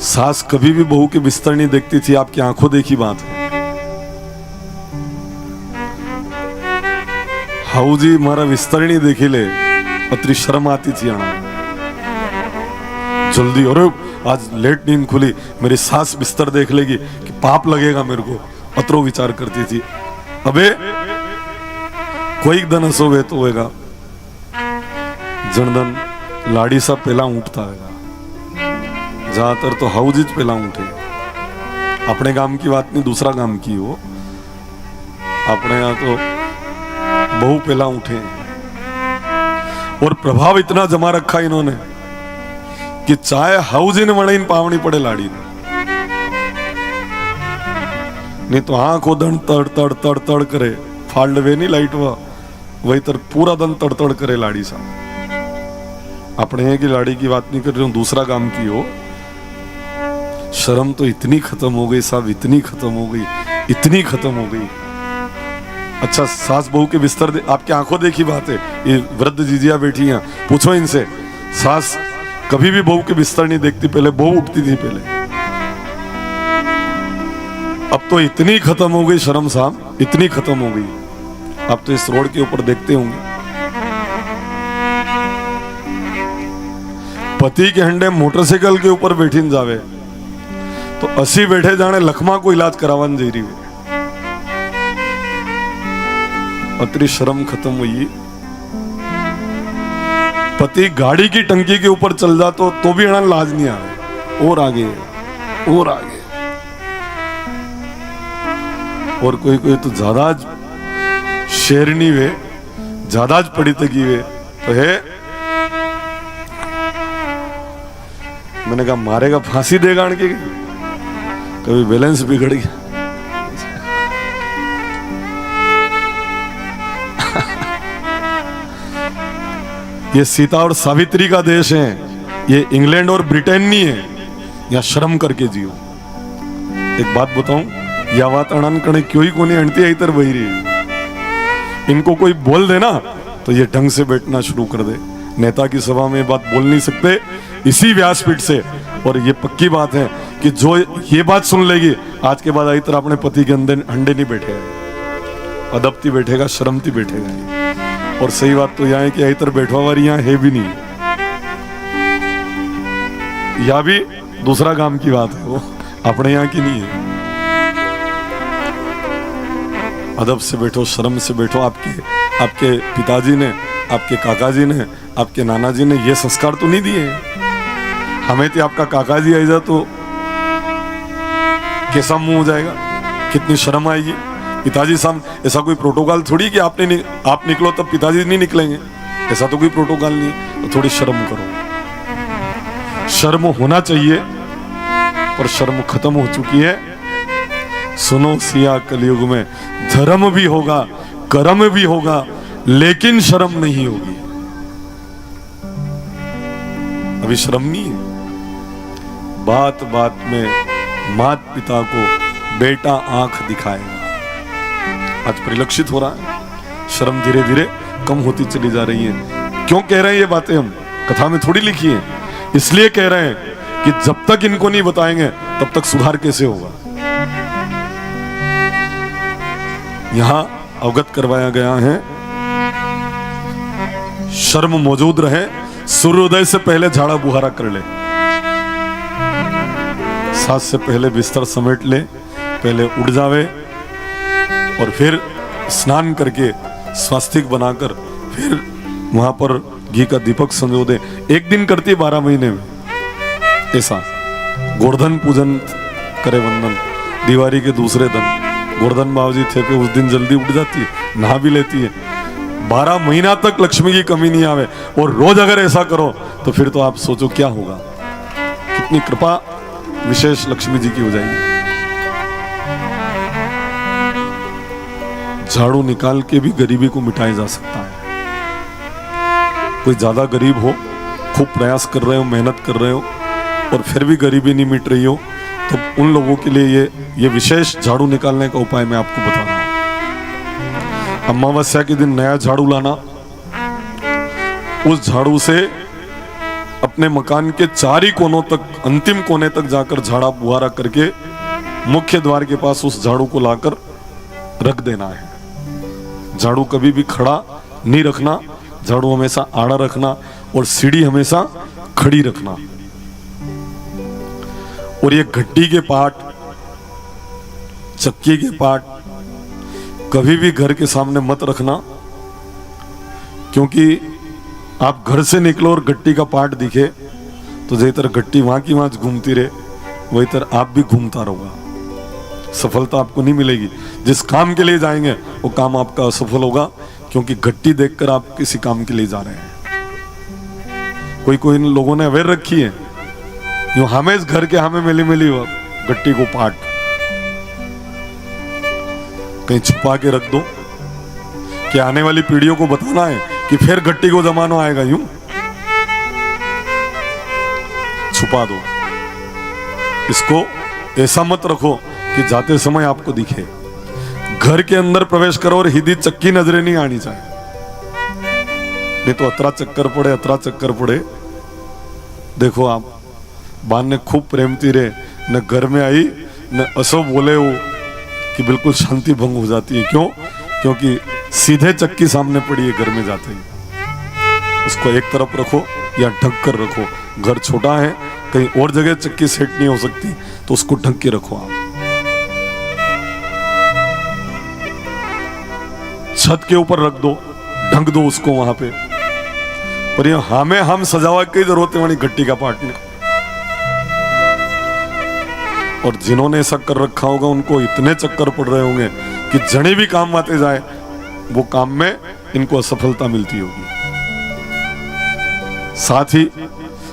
सास कभी भी बहू के बिस्तर नहीं देखती थी, आपकी आंखों देखी बात है। हाउ जी मारा बिस्तर नहीं देखी ले, अतरी शर्म आती थी आना जल्दी, अरे आज लेट नींद खुली, मेरी सास बिस्तर देख लेगी कि पाप लगेगा मेरे को, अतरो विचार करती थी। अबे कोई दन हसो वे तो होएगा जनदन लाड़ी सा पहला उठता है, ज्यादातर तो हाउजी पहला उठे। अपने गांव की बात नहीं, दूसरा गांव की हो, अपने यहाँ तो बहु पहला उठे। और प्रभाव इतना जमा रखा इन्होंने कि चाहे हाउजी ने मणे पावनी पड़े लाड़ी ने, नहीं तो आंख को दन तड़ तड़ तड़ तड़ करे, फाड़ वे नहीं लाइट वही तर पूरा दन तड़ तड़ करे लाड़ी सा। अपने की लाड़ी की बात नहीं कर रही हूं, दूसरा काम की हो। शर्म तो इतनी खत्म हो गई साहब, इतनी खत्म हो गई, इतनी खत्म हो गई। अच्छा सास बहू के बिस्तर आपकी आंखों देखी बात है, ये वृद्ध जीजिया बैठी हैं, पूछो इनसे, सास कभी भी बहू के बिस्तर नहीं देखती, पहले बहू उठती थी पहले। अब तो इतनी खत्म हो गई शर्म साहब, इतनी खत्म हो गई। अब तो इस रोड के ऊपर देखते होंगे पति के हंडे मोटरसाइकिल के ऊपर बैठी जावे तो असी बैठे जाने लखमा को इलाज करावन जा रही है। अतरी शर्म खत्म हुई। पति गाड़ी की टंकी के ऊपर चल जा तो भी अड़ा लाज नहीं आवे, और आगे और आगे। और कोई कोई तो ज्यादा शेरनी वे, ज्यादा पड़ी तकी वे तो है। मैंने कहा मारेगा फांसी देगा अण के, कभी बैलेंस बिगड़ गया। ये सीता और सावित्री का देश है, ये इंग्लैंड और ब्रिटेन नहीं है। यहाँ शर्म करके जियो। एक बात बताऊं, या बात अणन कणे क्यों ही कोनी अणती है इधर बही रही। इनको कोई बोल दे ना तो ये ढंग से बैठना शुरू कर दे। नेता की सभा में बात बोल नहीं सकते इसी व्यासपीठ से। और ये पक्की बात है कि जो ये बात सुन लेगी आज के बाद आई तरह अपने पति के अंदर अंडे नहीं बैठेगा, अदबती बैठेगा, शर्मती बैठेगा। और सही बात तो यहाँ है कि इतर बैठवा वाली यहाँ है भी नहीं, या भी दूसरा काम की बात है, वो अपने यहाँ की नहीं है। अदब से बैठो, शर्म से बैठो। आपके पिताजी ने, आपके काका जी ने, आपके नाना जी ने ये संस्कार तो नहीं दिए। हमें तो आपका काका जी आई जा तो कैसा मुंह हो जाएगा, कितनी शर्म आएगी। पिताजी सामने ऐसा कोई प्रोटोकॉल थोड़ी कि आप निकलो तब पिताजी नहीं निकलेंगे, ऐसा तो कोई प्रोटोकॉल नहीं। तो थोड़ी शर्म करो, शर्म होना चाहिए, पर शर्म खत्म हो चुकी है। सुनो सिया कलयुग में धर्म भी होगा, कर्म भी होगा, लेकिन शर्म नहीं होगी। अभी शर्म नहीं है। बात बात में मात पिता को बेटा आंख दिखाएगा। आज परिलक्षित हो रहा है, शर्म धीरे धीरे कम होती चली जा रही है। क्यों कह रहे हैं ये बातें, हम कथा में थोड़ी लिखी है, इसलिए कह रहे हैं कि जब तक इनको नहीं बताएंगे तब तक सुधार कैसे होगा। यहां अवगत करवाया गया है, शर्म मौजूद रहे, सूर्योदय से पहले झाड़ा बुहारा कर ले, सास से पहले बिस्तर समेट ले, पहले उठ जावे और फिर स्नान करके स्वास्तिक बनाकर फिर वहां पर घी का दीपक संजो दे। एक दिन करती 12 महीने में ऐसा। गोवर्धन पूजन करे वंदन, दिवाली के दूसरे दिन गोवर्धन बाबूजी थे पे उस दिन जल्दी उठ जाती है, नहा भी लेती है। 12 महीना तक लक्ष्मी की कमी नहीं आवे। और रोज अगर ऐसा करो तो फिर तो आप सोचो क्या होगा, कितनी कृपा विशेष लक्ष्मी जी की हो जाएगी। झाड़ू निकाल के भी गरीबी को मिटाया जा सकता है। कोई ज्यादा गरीब हो, खूब प्रयास कर रहे हो, मेहनत कर रहे हो और फिर भी गरीबी नहीं मिट रही हो, तो उन लोगों के लिए ये विशेष झाड़ू निकालने का उपाय मैं आपको बता रहा हूं। अमावस्या के दिन नया झाड़ू लाना, उस झाड़ू से अपने मकान के चारी कोनों तक, अंतिम कोने तक जाकर झाड़ा बुहारा करके मुख्य द्वार के पास उस झाड़ू को लाकर रख देना है। झाड़ू कभी भी खड़ा नहीं रखना, झाड़ू हमेशा आड़ा रखना और सीढ़ी हमेशा खड़ी रखना। और ये घट्टी के पाट, चक्की के पाट कभी भी घर के सामने मत रखना, क्योंकि आप घर से निकलो और गट्टी का पाट दिखे तो जिस तरह गट्टी वहां की वहां घूमती रहे वही तरह आप भी घूमता रहोगा, सफलता आपको नहीं मिलेगी। जिस काम के लिए जाएंगे वो काम आपका असफल होगा, क्योंकि गट्टी देखकर आप किसी काम के लिए जा रहे हैं। कोई लोगों ने अवेयर रखी है, यूं हमें इस घर के हमें मिली मिली गट्टी को पाट कहीं छुपा के रख दो कि आने वाली पीढ़ियों को बताना है कि फिर गट्टी को जमाना आएगा, यूं छुपा दो। इसको ऐसा मत रखो कि जाते समय आपको दिखे। घर के अंदर प्रवेश करो और सीधी चक्की नजरें नहीं आनी चाहिए, नहीं तो अतरा चक्कर पड़े। देखो आप बान ने खूब प्रेमती रहे, न घर में आई न असो बोले वो कि बिल्कुल शांति भंग हो जाती है। क्यों? क्योंकि सीधे चक्की सामने पड़ी है घर में जाते ही। उसको एक तरफ रखो या ढक कर रखो। घर छोटा है, कहीं और जगह चक्की सेट नहीं हो सकती, तो उसको ढक के रखो आप। छत के ऊपर रख दो, ढक दो उसको वहां पे। पर ये हमें हम सजावट की जरूरत है वाली गट्टी का पाटने। और जिन्होंने ऐसा कर रखा होगा उनको इतने चक्कर पड़ रहे होंगे कि जड़े भी काम आते जाए वो काम में इनको असफलता मिलती होगी। साथ ही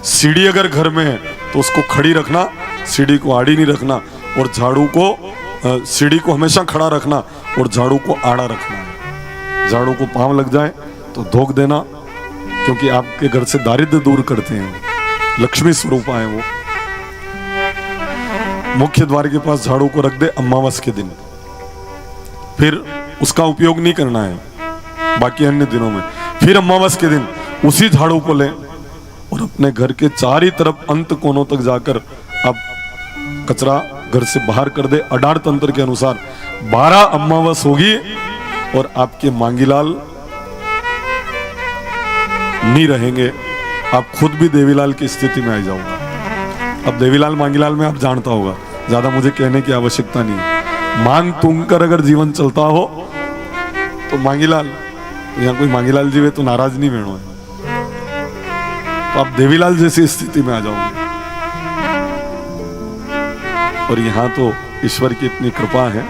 सीढ़ी अगर घर में है तो उसको खड़ी रखना, सीढ़ी को आड़ी नहीं रखना। और झाड़ू को, सीढ़ी को हमेशा खड़ा रखना और झाड़ू को आड़ा रखना है। झाड़ू को पांव लग जाए तो धोख देना, क्योंकि आपके घर से दारिद्र्य दूर करते हैं, लक्ष्मी स्वरूपा है वो। मुख्य द्वार के पास झाड़ू को रख दे अमावस के दिन, फिर उसका उपयोग नहीं करना है बाकी अन्य दिनों में। फिर अमावस के दिन उसी झाड़ू को ले और अपने घर के चारों तरफ अंत कोनों तक जाकर अब कचरा घर से बाहर कर दे। अडार तंत्र के अनुसार 12 अमावस होगी और आपके मांगीलाल नहीं रहेंगे, आप खुद भी देवीलाल की स्थिति में आ जाओगे। अब देवीलाल मांगीलाल में आप जानता होगा, ज्यादा मुझे कहने की आवश्यकता नहीं। मांग तुंग कर अगर जीवन चलता हो तो मांगीलाल, यहाँ कोई मांगीलाल जी वे तो नाराज नहीं बेणो है, तो आप देवीलाल जैसी स्थिति में आ जाओगे। और यहाँ तो ईश्वर की इतनी कृपा है,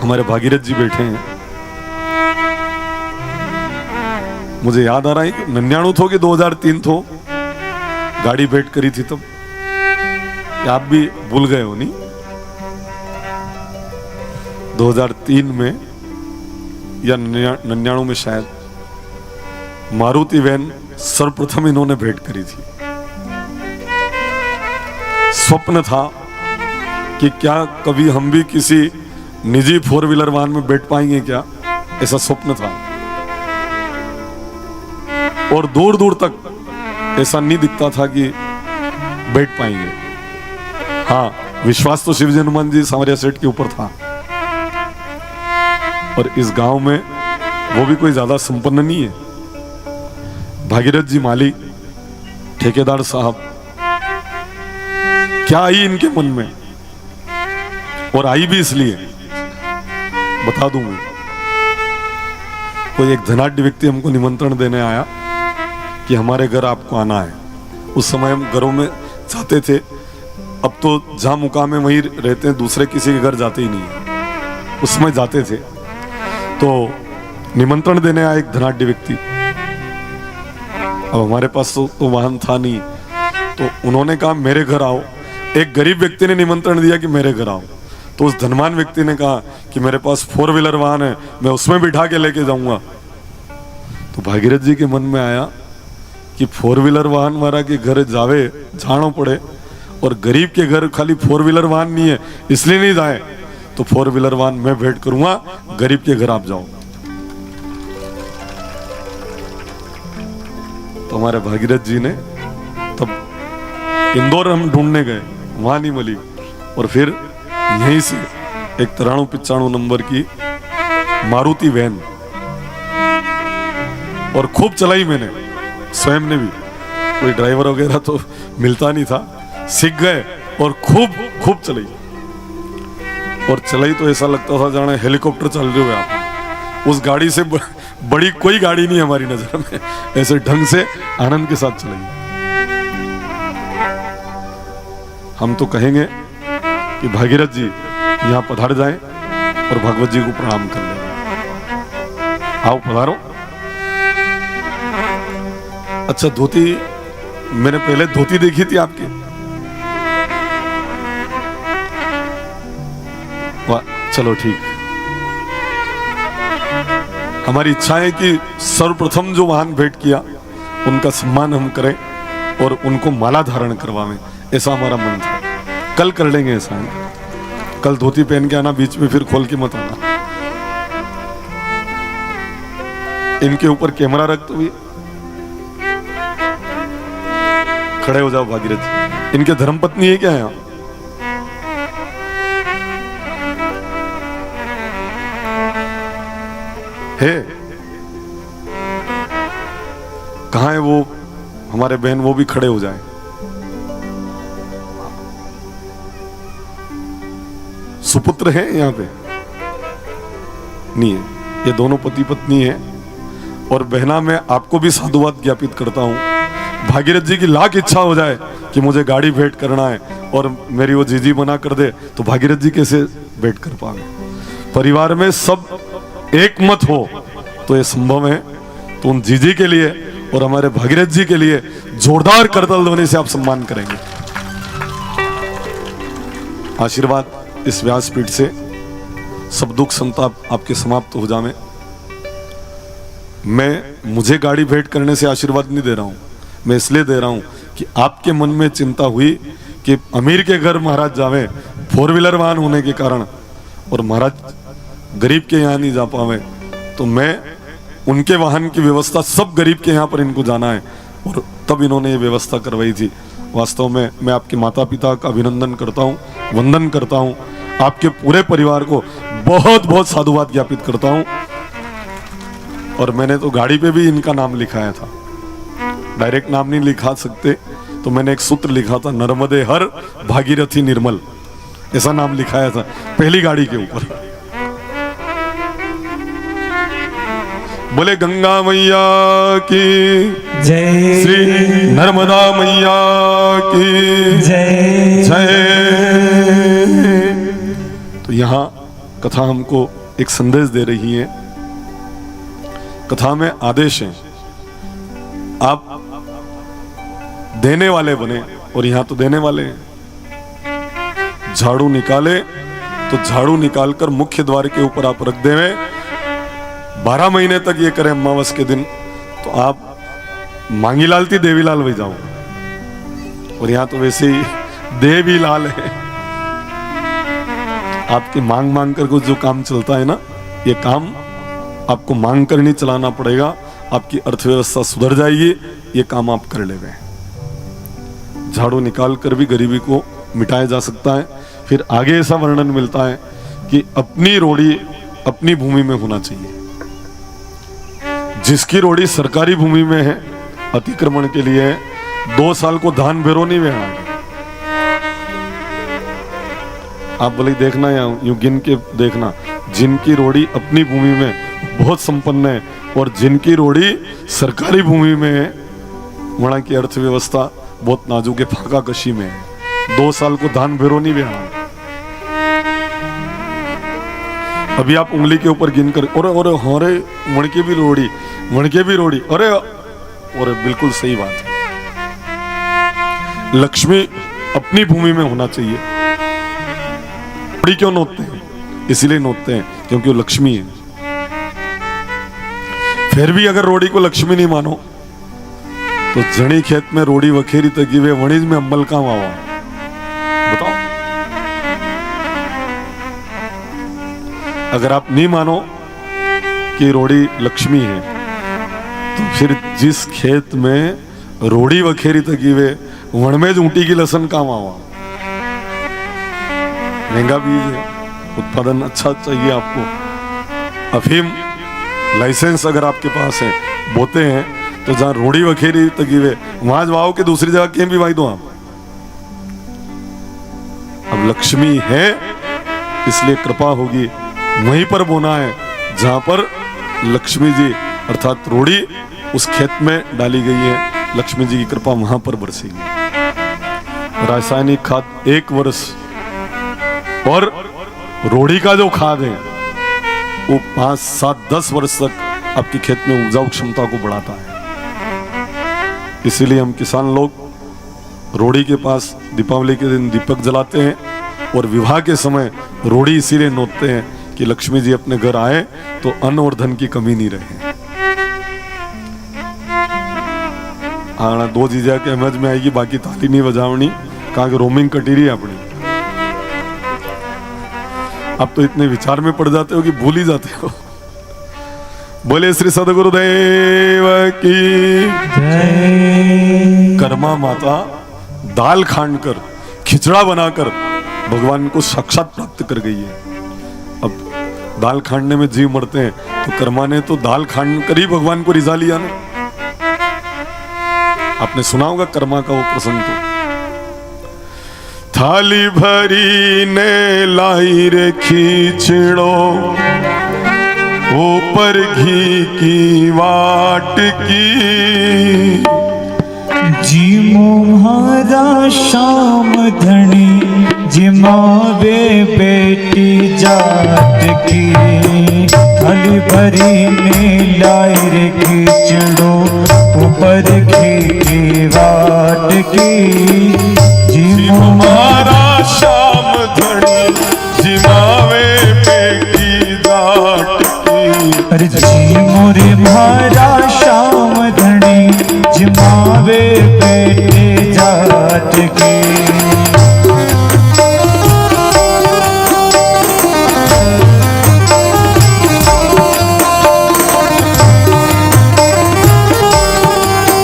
हमारे भागीरथ जी बैठे हैं। मुझे याद आ रहा है कि 99 थो कि 2003 थो गाड़ी भेंट करी थी तब, आप भी भूल गए हो नहीं? 2003 में या 99 में शायद मारुति वैन सर्वप्रथम इन्होंने भेंट करी थी। स्वप्न था कि क्या कभी हम भी किसी निजी 4 व्हीलर वाहन में बैठ पाएंगे क्या, ऐसा स्वप्न था। और दूर दूर तक ऐसा नहीं दिखता था कि बैठ पाएंगे। हाँ, विश्वास तो शिवजी हनुमान जी सांवरिया सेठ के ऊपर था। और इस गांव में वो भी कोई ज्यादा संपन्न नहीं है। भागीरथ जी माली, ठेकेदार साहब, क्या आई इनके मन में, और आई भी इसलिए बता दूंगा। कोई एक धनाढ्य व्यक्ति हमको निमंत्रण देने आया कि हमारे घर आपको आना है। उस समय हम घरों में जाते थे, अब तो जहां मुकाम है वहीं रहते हैं, दूसरे किसी के घर जाते ही नहीं है। उस समय जाते थे। तो निमंत्रण देने आया एक धनाढ्य व्यक्ति। अब हमारे पास तो वाहन था नहीं, तो उन्होंने कहा मेरे घर आओ। एक गरीब व्यक्ति ने निमंत्रण दिया कि मेरे घर आओ, तो उस धनवान व्यक्ति ने कहा कि मेरे पास 4 व्हीलर वाहन है, मैं उसमें बिठा के लेके जाऊंगा। तो भागीरथ जी के मन में आया कि 4 व्हीलर वाहन वाला के घर जावे जानो पड़े, और गरीब के घर खाली 4 व्हीलर वाहन नहीं है इसलिए नहीं जाए, तो 4 व्हीलर वाहन मैं भेंट करूंगा, गरीब के घर आप जाओ। तो हमारे भागीरथ जी ने इंदौर हम ढूंढने गए, वहां नहीं मिली। और फिर यहीं से एक 9395 नंबर की मारुति वैन, और खूब चलाई मैंने स्वयं ने भी, कोई ड्राइवर वगैरह तो मिलता नहीं था, सीख गए और खूब चलाई। और चलाई तो ऐसा लगता था जाने हेलीकॉप्टर चल रहे हो आप। उस गाड़ी से बड़ी कोई गाड़ी नहीं हमारी नजर में, ऐसे ढंग से आनंद के साथ चलाई। हम तो कहेंगे कि भागीरथ जी यहाँ पधार जाएं और भगवत जी को प्रणाम कर लें। आओ पधारो। अच्छा, धोती मैंने पहले धोती देखी थी आपकी, वाह, चलो ठीक। हमारी इच्छा है कि सर्वप्रथम जो वाहन भेंट किया उनका सम्मान हम करें और उनको माला धारण करवाएं, ऐसा हमारा मन था। कल कर लेंगे ऐसा, कल धोती पहन के आना, बीच में फिर खोल के मत आना। इनके ऊपर कैमरा रख तो भी खड़े हो जाओ भागीरथ जी। इनके धर्मपत्नी है क्या यहाँ? है? कहाँ है वो हमारे बहन? वो भी खड़े हो जाए। सुपुत्र है यहाँ पे? नहीं है, ये दोनों पति पत्नी है। और बहना, मैं आपको भी साधुवाद ज्ञापित करता हूँ। भागीरथ जी की लाख इच्छा हो जाए कि मुझे गाड़ी भेंट करना है और मेरी वो जीजी मना कर दे, तो भागीरथ जी कैसे भेंट कर पाएंगे? परिवार में सब एक मत हो तो ये संभव है। तो उन जीजी के लिए और हमारे भागीरथ जी के लिए जोरदार करतल ध्वनि से आप सम्मान करेंगे। आशीर्वाद इस व्यासपीठ से सब दुख संताप आपके समाप्त हो जावे। मुझे गाड़ी भेंट करने से आशीर्वाद नहीं दे रहा हूं, मैं इसलिए दे रहा हूं कि आपके मन में चिंता हुई कि अमीर के घर महाराज जावे 4 व्हीलर वाहन होने के कारण, और महाराज गरीब के यहाँ नहीं जा पावे, तो मैं उनके वाहन की व्यवस्था, सब गरीब के यहाँ पर इनको जाना है, और तब इन्होंने ये व्यवस्था करवाई थी। वास्तव में मैं आपके माता पिता का अभिनंदन करता हूँ, वंदन करता हूँ, आपके पूरे परिवार को बहुत बहुत साधुवाद ज्ञापित करता हूँ। और मैंने तो गाड़ी पे भी इनका नाम लिखाया था, डायरेक्ट नाम नहीं लिखा सकते, तो मैंने एक सूत्र लिखा था, नर्मदे हर भागीरथी निर्मल, ऐसा नाम लिखाया था पहली गाड़ी के ऊपर। बोले गंगा मैया की जय, श्री नर्मदा मैया की जय जय। तो यहाँ कथा हमको एक संदेश दे रही है। कथा में आदेश है, आप देने वाले बने, और यहाँ तो देने वाले हैं। झाड़ू निकाले तो झाड़ू निकालकर मुख्य द्वार के ऊपर आप रख देवे, 12 महीने तक ये करें अमावस के दिन, तो आप मांगीलाल थी देवीलाल वही जाओ। और यहाँ तो वैसे ही देवीलाल है। आपकी मांग मांग कर कुछ जो काम चलता है ना, ये काम आपको मांग कर नहीं चलाना पड़ेगा, आपकी अर्थव्यवस्था सुधर जाएगी, ये काम आप कर ले गए। झाड़ू निकाल कर भी गरीबी को मिटाया जा सकता है। फिर आगे ऐसा वर्णन मिलता है कि अपनी रोड़ी अपनी भूमि में होना चाहिए। जिसकी रोड़ी सरकारी भूमि में है, अतिक्रमण के लिए है, 2 साल को धान बेरो नहीं बेचना। आप बोले देखना या यूं गिन के देखना, जिनकी रोड़ी अपनी भूमि में बहुत संपन्न है और जिनकी रोड़ी सरकारी भूमि में है, वहां की अर्थव्यवस्था बहुत नाजुक है, फाका कशी में है, 2 साल को धान बेरो नहीं बेचना। अभी आप उंगली के ऊपर गिन कर, और हमारे वणके भी रोड़ी, वणके भी रोड़ी, अरे बिल्कुल सही बात है। लक्ष्मी अपनी भूमि में होना चाहिए। रोड़ी क्यों नोचते हैं? इसीलिए नोचते हैं क्योंकि वो लक्ष्मी है। फिर भी अगर रोड़ी को लक्ष्मी नहीं मानो तो जनी खेत में रोड़ी वखेरी तकी वे वणीज में अम्बल कहां आवा? बताओ। अगर आप नहीं मानो कि रोड़ी लक्ष्मी है, तो फिर जिस खेत में रोड़ी वखेरी तकी वे वन में ऊँटी की लसन काम आवा। महंगा बीज है, उत्पादन अच्छा चाहिए आपको। अफीम लाइसेंस अगर आपके पास है, बोते हैं तो जहाँ रोड़ी वखेरी तकी वे वहां जवाओ कि दूसरी जगह क्यों भी वाई दो आप। अब लक्ष्मी है इसलिए कृपा होगी, वहीं पर बोना है जहां पर लक्ष्मी जी अर्थात रोड़ी उस खेत में डाली गई है, लक्ष्मी जी की कृपा वहां पर बरसेगी। रासायनिक खाद 1 वर्ष और रोड़ी का जो खाद है वो 5, 7, 10 वर्ष तक आपके खेत में उपजाऊ क्षमता को बढ़ाता है। इसीलिए हम किसान लोग रोड़ी के पास दीपावली के दिन दीपक जलाते हैं और विवाह के समय रोड़ी इसीलिए नोचते हैं कि लक्ष्मी जी अपने घर आए तो अन्न और धन की कमी नहीं रहे। हाँ 2 जीजा के समझ में आएगी, बाकी ताली नहीं बजावनी, कहाँ के रोमिंग कटी रही है अपनी। अब तो इतने विचार में पड़ जाते हो कि भूल ही जाते हो। बोले श्री सदगुरुदेव की जय। कर्मा माता दाल खांड कर खिचड़ा बनाकर भगवान को साक्षात प्राप्त कर गई है। अब दाल खांडने में जीव मरते हैं तो कर्मा ने तो दाल खांड कर ही भगवान को रिझा लिया ना। आपने सुना होगा कर्मा का वो प्रसंग। तो थाली भरी ने लाई रे खींचड़ो, ऊपर घी की वाट की, जी मोहरा शाम धनी जिमावे बेटी जाट की। थाली भरी ने लाई रे खींचड़ो, ऊपर घी की वाट की, जी हमारा शाम धनी जिमावे बेटी जाट की। अरे जी मोरे मारा शाम धनी जिमावे बेटे जाट की।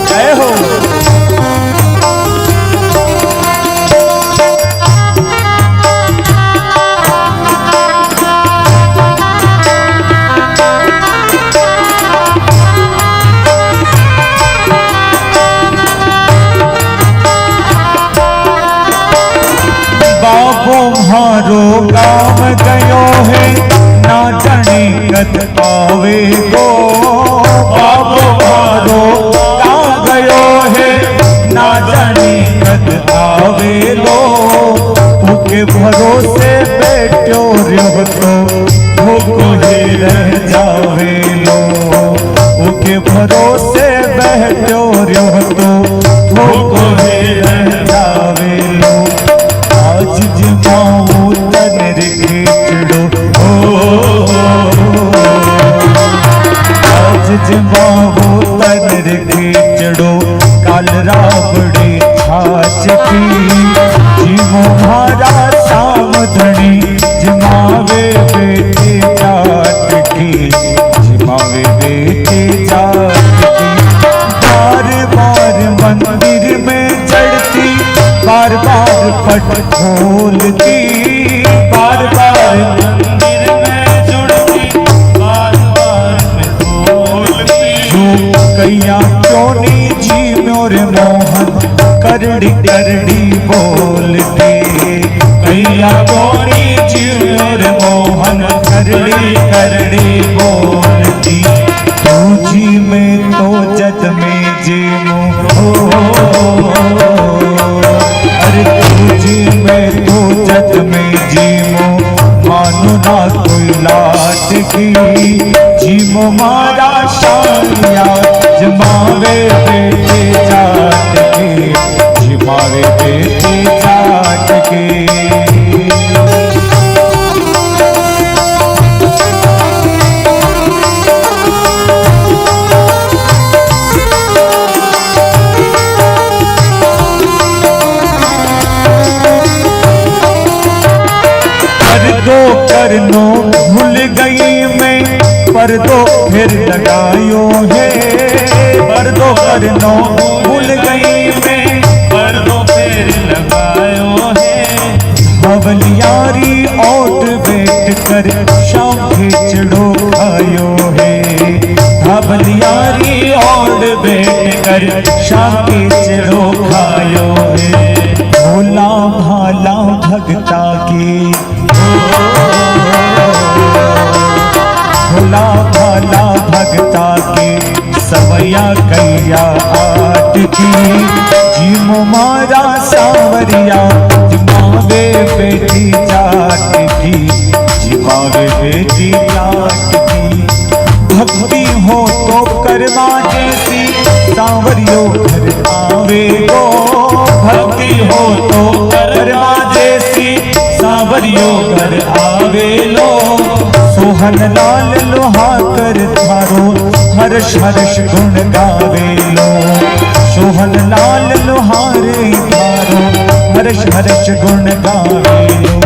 जय हो। मारो गाँव गयो है ना जाने कद आवे गो। बाबो मारो गाँव गयो है ना जाने कद आवे लो। उनके भरोसे बैठो रहो तो भूखो ही रह जावे लो। उनके भरोसे बैठो रहो तो भूखो ही रह जावे लो। आज जमाओ तन रे खींचड़ो, आज जमाओ तन रे खींचड़ो, काल रावड़ी छाछ की। जीवो मारा शाम धनी जिमावे बेटे जाट की, जिमावे बेटे जाट की। बार बार मंदिर में चढ़ती, बार बार पट खोलती, बार बार मंदिर में जुड़ती, बार बार में खोलती। कैया क्यों नी जी मोरे मोहन करड़ी करड़ी बोलती। कैया क्यों नी जी मोरे मोहन करड़ी करड़ी बोलती। तू जी में तो जद में जी तुझी में तू जग में जीमो, मानो ना कोई लाट की। जीमो मारा शानिया जमावे बेटे जाट की, जिमावे बेटे जाट की। करनो भूल गई मैं, पर दो फिर लगायो है। पर दो करनो भूल गई मैं, पर दो धावलियारी ओट बैठ कर शाम खिचड़ो खायो है। धावलियारी ओट बैठ कर शाम खिचड़ो खायो है। भोला भाला भगता की भोला भाला भगता के सवैया कैया आट की। जीम मारा सावरिया जिमावे बेटी जाट की। जिमावे बेटी जाट की। भक्ति हो तो कर्मा जैसी सावरियो घर आवे गो। भक्ति हो तो कर्मा जैसी सावरियो घर आवे लो। सोहन लाल लोहाकर थारो हर्ष हर्ष गुण गावे लो। सोहन लाल लोहारे थारो हर्ष हर्ष गुण गावे लो।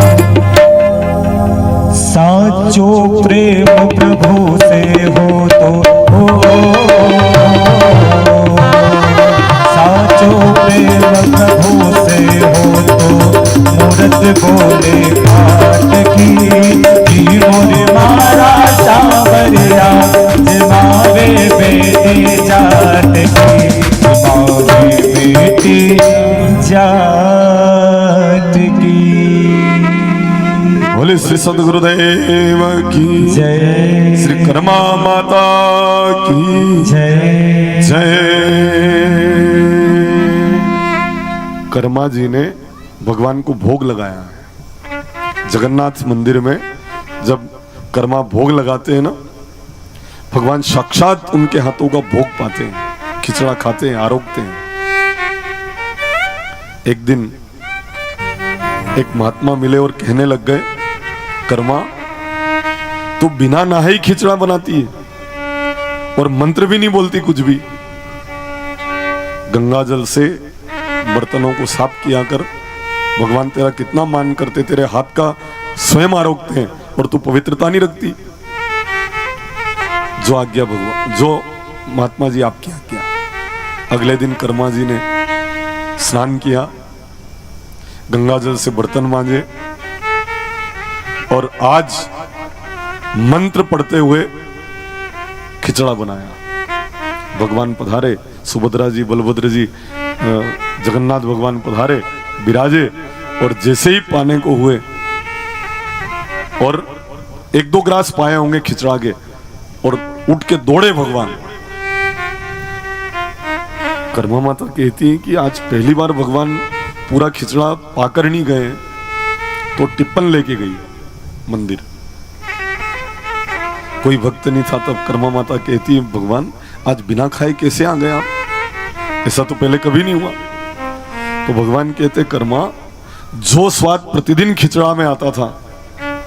साचो प्रेम प्रभु से हो तो साचो प्रेम प्रभु से हो तो मूरत बोले काट की। मोरे मारा सावरिया जिमावे बेटी जाट की। जिमावे बेटी जाट की। बोले श्री सद्गुरुदेव की जय। श्री कर्मा माता की जय। जय। कर्मा जी ने भगवान को भोग लगाया है। जगन्नाथ मंदिर में जब कर्मा भोग लगाते हैं ना, भगवान साक्षात उनके हाथों का भोग पाते हैं, खिचड़ा खाते हैं, आरोगते हैं। एक दिन एक महात्मा मिले और कहने लग गए, कर्मा तू बिना नहाई खिचड़ा बनाती है और मंत्र भी नहीं बोलती कुछ भी। गंगा जल से बर्तनों को साफ किया कर। भगवान तेरा कितना मान करते, तेरे हाथ का स्वयं आरोगते हैं और तू पवित्रता नहीं रखती। जो आज्ञा भगवान, जो महात्मा जी आपकी आज्ञा। अगले दिन कर्मा जी ने स्नान किया, गंगा जल से बर्तन मांजे और आज मंत्र पढ़ते हुए खिचड़ा बनाया। भगवान पधारे, सुभद्रा जी, बलभद्र जी, जगन्नाथ भगवान पधारे, विराजे और जैसे ही पाने को हुए और एक दो ग्रास पाए होंगे खिचड़ा के और उठ के दौड़े भगवान। कर्मा माता कहती है कि आज पहली बार भगवान पूरा खिचड़ा पाकर नहीं गए तो टिप्पण लेके गई मंदिर। कोई भक्त नहीं था तब कर्मा माता कहती है, भगवान आज बिना खाए कैसे आ गए आप? ऐसा तो पहले कभी नहीं हुआ। तो भगवान कहते, कर्मा जो स्वाद प्रतिदिन खिचड़ा में आता था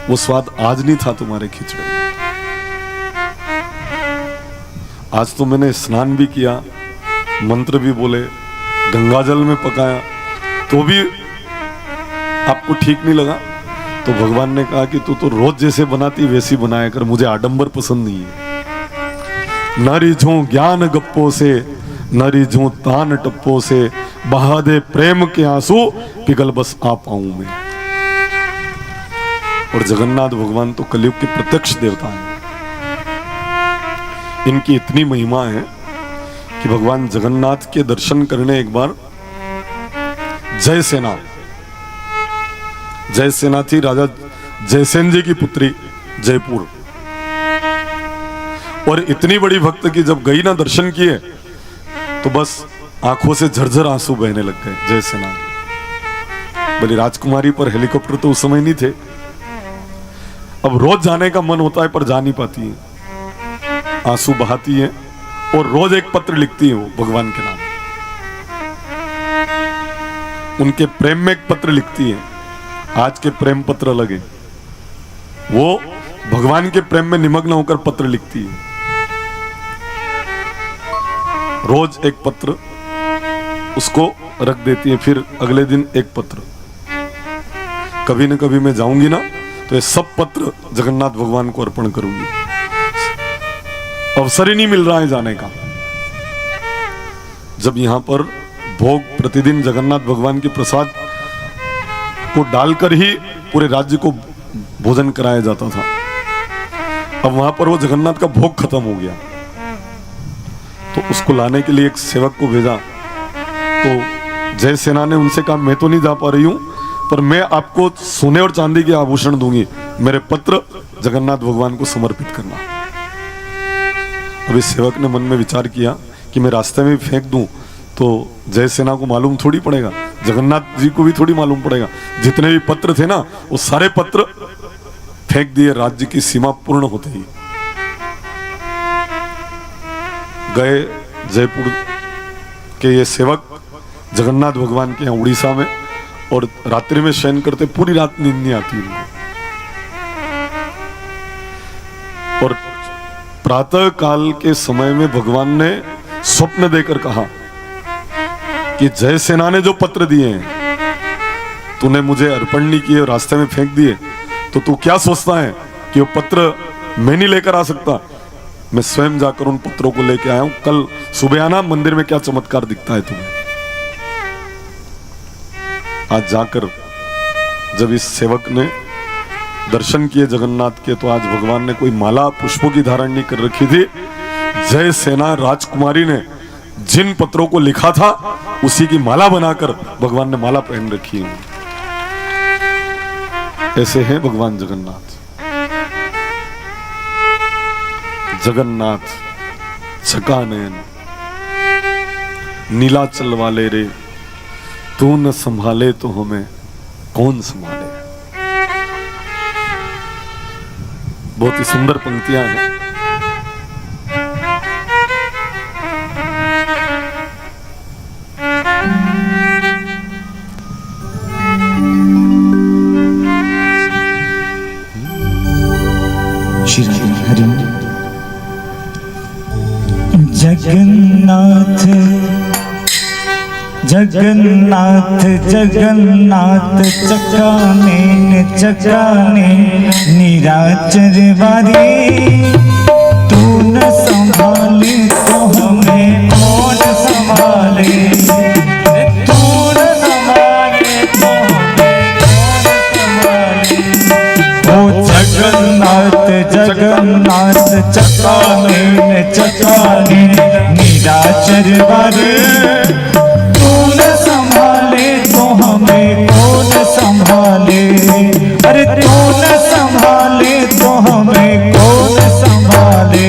वो स्वाद आज नहीं था तुम्हारे खिचड़े में। आज तो मैंने स्नान भी किया, मंत्र भी बोले, गंगा जल में पकाया, तो भी आपको ठीक नहीं लगा। तो भगवान ने कहा कि तू तो रोज जैसे बनाती वैसी बनाया कर, मुझे आडंबर पसंद नहीं है। न रिझूं ज्ञान गप्पों से, न रिझूं तान टप्पों से, बहा दे प्रेम के आंसू, पिघल बस आ पाऊं मैं। और जगन्नाथ भगवान तो कलयुग के प्रत्यक्ष देवता हैं। इनकी इतनी महिमा है कि भगवान जगन्नाथ के दर्शन करने एक बार जयसेना, जयसेना थी राजा जयसेन जी की पुत्री, जयपुर। और इतनी बड़ी भक्त की जब गई ना दर्शन किए तो बस आंखों से झरझर आंसू बहने लग गए जयसेना के। बोली राजकुमारी पर हेलीकॉप्टर तो उस समय नहीं थे, अब रोज जाने का मन होता है पर जा नहीं पाती है, आंसू बहाती है और रोज एक पत्र लिखती है वो भगवान के नाम। उनके प्रेम में एक पत्र लिखती है। आज के प्रेम पत्र लगे, वो भगवान के प्रेम में निमग्न होकर पत्र लिखती है। रोज एक पत्र उसको रख देती है, फिर अगले दिन एक पत्र। कभी न कभी मैं जाऊंगी ना तो ये सब पत्र जगन्नाथ भगवान को अर्पण करूंगी। अवसर ही नहीं मिल रहा है जाने का। जब यहां पर भोग प्रतिदिन जगन्नाथ भगवान के प्रसाद को डालकर ही पूरे राज्य को भोजन कराया जाता था। अब वहां पर वो जगन्नाथ का भोग खत्म हो गया, तो उसको लाने के लिए एक सेवक को भेजा। तो जय सेना ने उनसे कहा, मैं तो नहीं जा पा रही हूं, पर मैं आपको सोने और चांदी के आभूषण दूंगी, मेरे पत्र जगन्नाथ भगवान को समर्पित करना। अभी सेवक ने मन में विचार किया कि मैं रास्ते में फेंक दूं तो जय सेना को मालूम थोड़ी पड़ेगा, जगन्नाथ जी को भी थोड़ी मालूम पड़ेगा। जितने भी पत्र थे ना, वो सारे पत्र फेंक दिए राज्य की सीमा पूर्ण होते ही। गए जयपुर के ये सेवक जगन्नाथ भगवान के यहाँ उड़ीसा में, और रात्रि में शयन करते, पूरी रात नींद नहीं आती उनको। और प्रातः काल के समय में भगवान ने स्वप्न देकर कहा कि जय सेना ने जो पत्र दिए हैं, तूने मुझे अर्पण नहीं किए, रास्ते में फेंक दिए, तो तू क्या सोचता है कि वो पत्र मैं नहीं लेकर आ सकता? मैं स्वयं जाकर उन पत्रों को लेकर आया हूं। कल सुबह आना, मंदिर में क्या चमत्कार दिखता है तुम्हें। आज जाकर जब इस सेवक ने दर्शन किए जगन्नाथ के, तो आज भगवान ने कोई माला पुष्पों की धारण नहीं कर रखी थी। जय सेना राजकुमारी ने जिन पत्रों को लिखा था, उसी की माला बनाकर भगवान ने माला पहन रखी है। ऐसे हैं भगवान जगन्नाथ। जगन्नाथ चकानयन नीलाचल वाले रे, तू न संभाले तो हमें कौन संभाले। बहुत ही सुंदर पंक्तियां हैं। श्री हरि जगन्नाथ जगन्नाथ जगन्नाथ चकाने चकाने निराचर वारी, तू न संभाले तो हमें कौन संभाले। तू न संभाले तो हमें कौन संभाले। ओ जगन्नाथ जगन्नाथ चकाने चकाने निराचर वारी, हमें कौन संभाले। अरे तू न संभाले तो हमें कौन संभाले।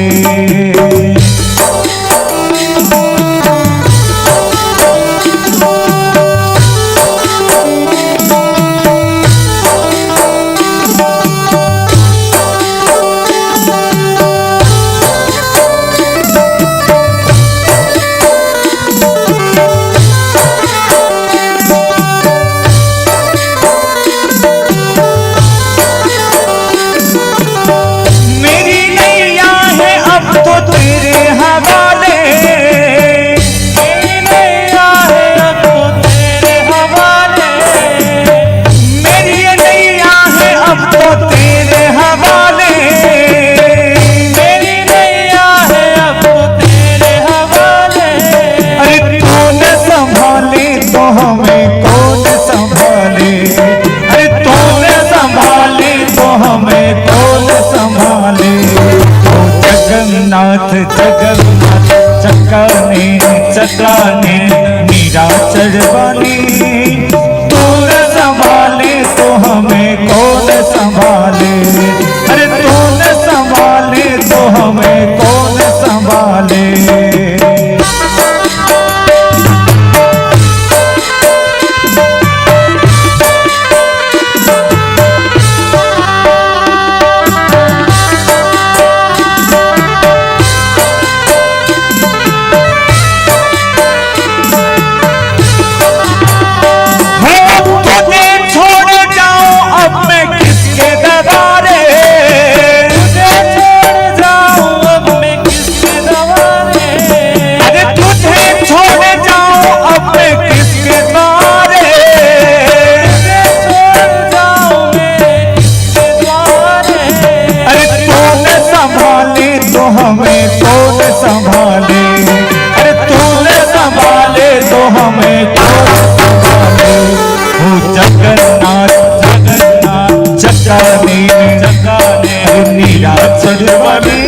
चंगाने मीरा चढ़वाने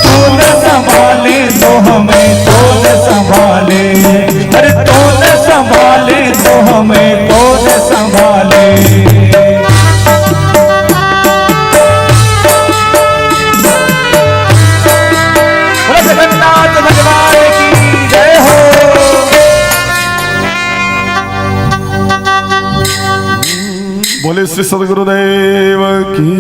तू न संभाले तो हमें कौन संभाले, अरे तू न संभाले तो हमें कौन संभाले। जगन्नाथ भगवान की जय हो। बोले श्री सदगुरुदेव की